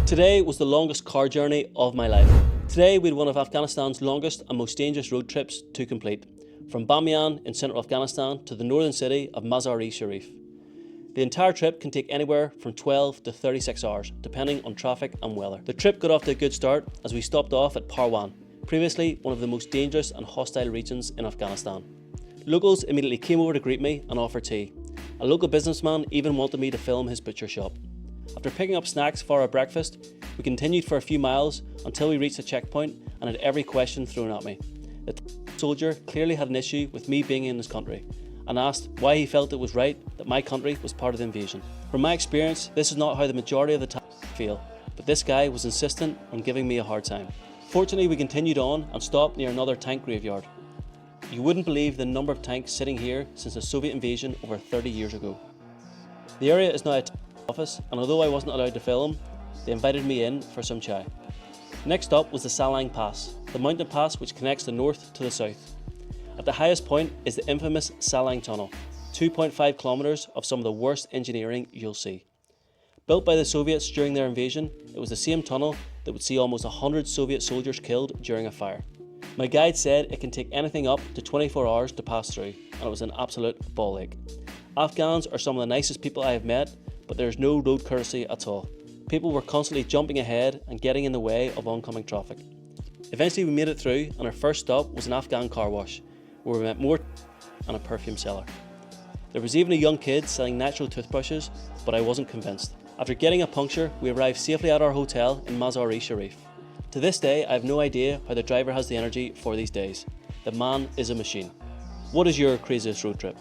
Today was the longest car journey of my life. Today we had one of Afghanistan's longest and most dangerous road trips to complete, from Bamiyan in central Afghanistan to the northern city of Mazar-e-Sharif. The entire trip can take anywhere from 12 to 36 hours, depending on traffic and weather. The trip got off to a good start as we stopped off at Parwan, previously one of the most dangerous and hostile regions in Afghanistan. Locals immediately came over to greet me and offer tea. A local businessman even wanted me to film his butcher shop. After picking up snacks for our breakfast, we continued for a few miles until we reached a checkpoint and had every question thrown at me. The soldier clearly had an issue with me being in his country and asked why he felt it was right that my country was part of the invasion. From my experience, this is not how the majority of the time I feel, but this guy was insistent on giving me a hard time. Fortunately, we continued on and stopped near another tank graveyard. You wouldn't believe the number of tanks sitting here since the Soviet invasion over 30 years ago. The area is now a tank office, and although I wasn't allowed to film, they invited me in for some chai. Next up was the Salang Pass, the mountain pass which connects the north to the south. At the highest point is the infamous Salang Tunnel, 2.5 kilometers of some of the worst engineering you'll see. Built by the Soviets during their invasion, it was the same tunnel that would see almost 100 Soviet soldiers killed during a fire. My guide said it can take anything up to 24 hours to pass through, and it was an absolute ball ache. Afghans are some of the nicest people I have met, but there is no road courtesy at all. People were constantly jumping ahead and getting in the way of oncoming traffic. Eventually we made it through, and our first stop was an Afghan car wash, where we met more and a perfume seller. There was even a young kid selling natural toothbrushes, but I wasn't convinced. After getting a puncture, we arrived safely at our hotel in Mazar-e-Sharif. To this day, I have no idea how the driver has the energy for these days. The man is a machine. What is your craziest road trip?